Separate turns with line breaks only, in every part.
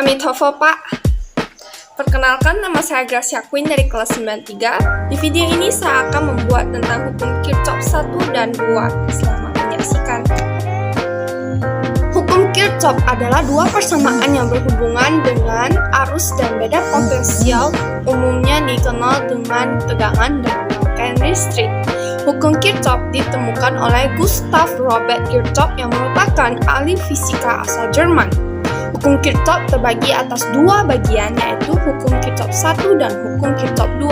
Amitofo Pak. Perkenalkan, nama saya Gracia Queen dari kelas 93. Di video ini saya akan membuat tentang hukum Kirchhoff 1 dan 2. Selamat menyaksikan. Hukum Kirchhoff adalah dua persamaan yang berhubungan dengan arus dan beda potensial, umumnya dikenal dengan tegangan dan rangkaian listrik. Hukum Kirchhoff ditemukan oleh Gustav Robert Kirchhoff yang merupakan ahli fisika asal Jerman. Hukum Kirchhoff terbagi atas dua bagian, yaitu hukum Kirchhoff 1 dan hukum Kirchhoff 2.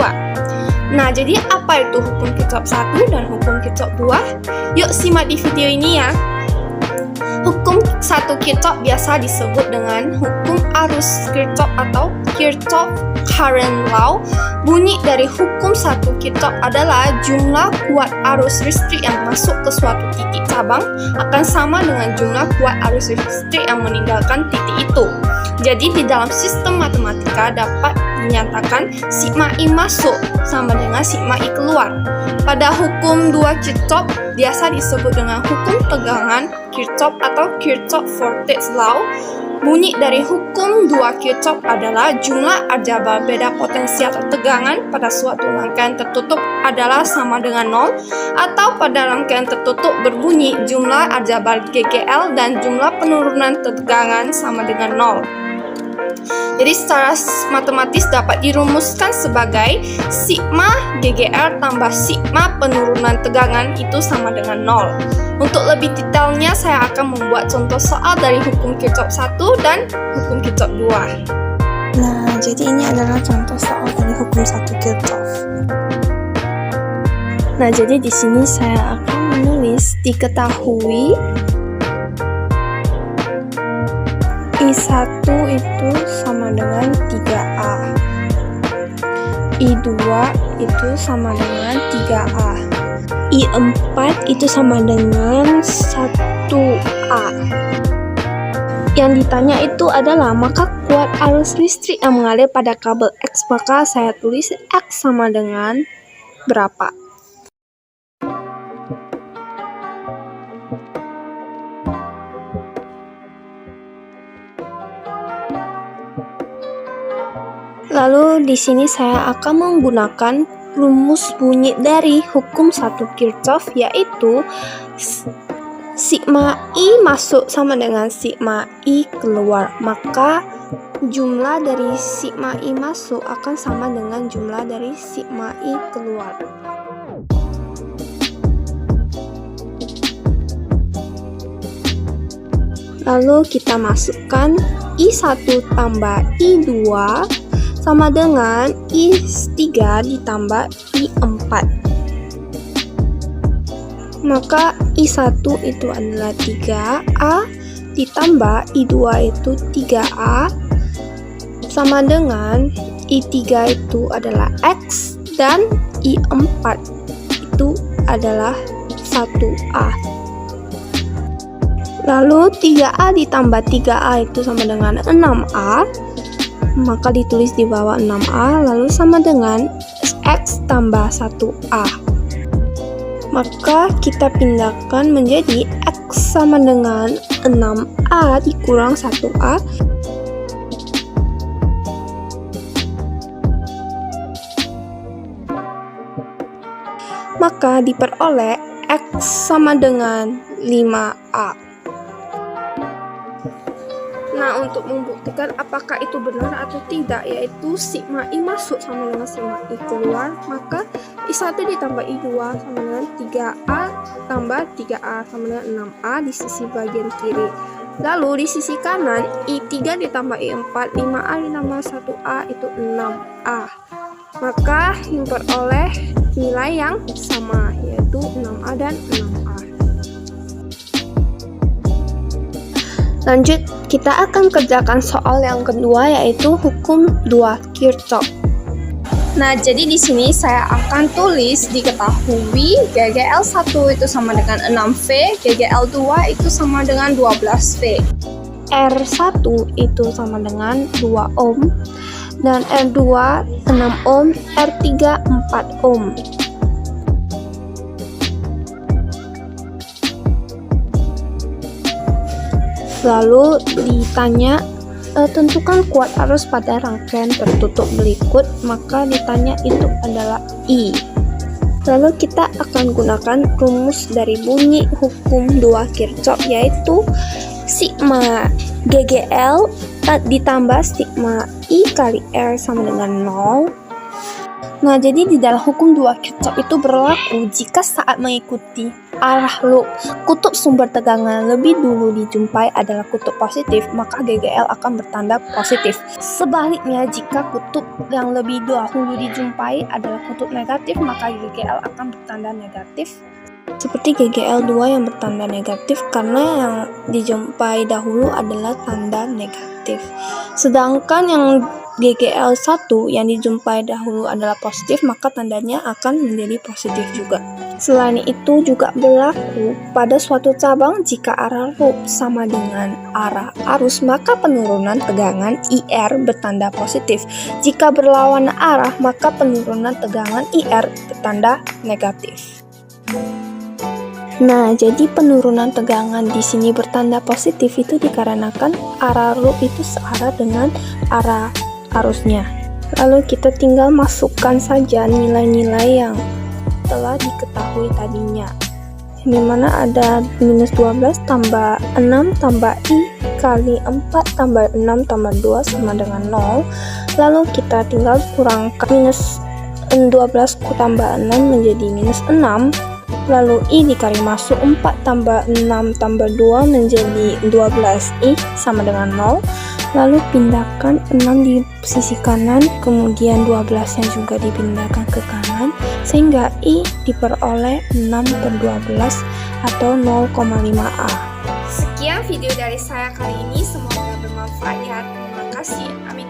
Nah, jadi apa itu hukum Kirchhoff 1 dan hukum Kirchhoff 2? Yuk simak di video ini ya. Hukum 1 Kirchhoff biasa disebut dengan hukum arus Kirchhoff atau Kirchhoff Current Law. Bunyi dari hukum 1 Kirchhoff adalah jumlah kuat arus listrik yang masuk ke suatu titik cabang akan sama dengan jumlah kuat arus listrik yang meninggalkan titik itu. Jadi di dalam sistem matematika dapat dinyatakan sigma I masuk sama dengan sigma I keluar. Pada hukum 2 Kirchhoff biasa disebut dengan hukum tegangan Kirchhoff atau Kirchhoff Voltage Law. Bunyi dari hukum 2 Kirchhoff adalah jumlah aljabar beda potensi atau tegangan pada suatu rangkaian tertutup adalah sama dengan 0, atau pada rangkaian tertutup berbunyi jumlah aljabar GGL dan jumlah penurunan tegangan sama dengan 0. Jadi secara matematis dapat dirumuskan sebagai sigma GGR tambah sigma penurunan tegangan itu sama dengan 0. Untuk lebih detailnya saya akan membuat contoh soal dari hukum Kirchhoff 1 dan hukum Kirchhoff 2.
Nah, jadi ini adalah contoh soal dari hukum 1 Kirchhoff. Nah, jadi di sini saya akan menulis diketahui I1 itu sama dengan 3A, I2 itu sama dengan 3A, I4 itu sama dengan 1A. Yang ditanya itu adalah maka kuat arus listrik yang mengalir pada kabel X, maka saya tulis X sama dengan berapa. Lalu di sini saya akan menggunakan rumus bunyi dari hukum 1 Kirchhoff, yaitu sigma I masuk sama dengan sigma I keluar. Maka jumlah dari sigma I masuk akan sama dengan jumlah dari sigma I keluar. Lalu kita masukkan I1 tambah I2 sama dengan I3 ditambah I4. Maka I1 itu adalah 3A ditambah I2 itu 3A sama dengan I3 itu adalah X dan I4 itu adalah 1A. Lalu 3A ditambah 3A itu sama dengan 6A, maka ditulis di bawah 6A, lalu sama dengan X tambah 1A. Maka kita pindahkan menjadi X sama dengan 6A dikurang 1A. Maka diperoleh X sama dengan 5A. Nah, untuk membuktikan apakah itu benar atau tidak, yaitu sigma I masuk sama dengan sigma I keluar, maka I1 ditambah I2 sama dengan 3A tambah 3A sama dengan 6A di sisi bagian kiri. Lalu di sisi kanan, I3 ditambah I4, 5A ditambah 1A itu 6A. Maka memperoleh nilai yang sama, yaitu 6A dan 6A. Lanjut, kita akan kerjakan soal yang kedua, yaitu hukum 2 Kirchhoff.
Nah, jadi di sini saya akan tulis diketahui GGL 1 itu sama dengan 6V, GGL 2 itu sama dengan 12V.
R1 itu sama dengan 2 ohm, dan R2 6 ohm, R3 4 ohm. Lalu ditanya Tentukan kuat arus pada rangkaian tertutup berikut, maka ditanya itu adalah I. Lalu kita akan gunakan rumus dari bunyi hukum 2 Kirchhoff, yaitu sigma GGL ditambah sigma I kali R sama dengan 0. Nah, jadi di dalam hukum 2 Kirchhoff itu berlaku jika saat mengikuti arah loop kutub sumber tegangan lebih dulu dijumpai adalah kutub positif, maka GGL akan bertanda positif. Sebaliknya, jika kutub yang lebih dahulu dijumpai adalah kutub negatif, maka GGL akan bertanda negatif. Seperti GGL 2 yang bertanda negatif karena yang dijumpai dahulu adalah tanda negatif. Sedangkan yang GGL 1 yang dijumpai dahulu adalah positif, maka tandanya akan menjadi positif juga. Selain itu juga berlaku pada suatu cabang jika arah loop sama dengan arah arus, maka penurunan tegangan IR bertanda positif. Jika berlawan arah, maka penurunan tegangan IR bertanda negatif. Nah, jadi penurunan tegangan di sini bertanda positif itu dikarenakan arah loop itu searah dengan arah arusnya. Lalu kita tinggal masukkan saja nilai-nilai yang telah diketahui tadinya, dimana ada minus 12 tambah 6 tambah I kali 4 tambah 6 tambah 2 sama dengan 0. Lalu kita tinggal kurangkan minus 12 tambah 6 menjadi minus 6. Lalu I dikali masuk 4 tambah 6 tambah 2 menjadi 12 I sama dengan 0. Lalu pindahkan 6 di sisi kanan, kemudian 12 nya juga dipindahkan ke kanan, sehingga I diperoleh 6/12 atau 0,5A.
Sekian video dari saya kali ini, semoga bermanfaat ya. Terima kasih. Amin.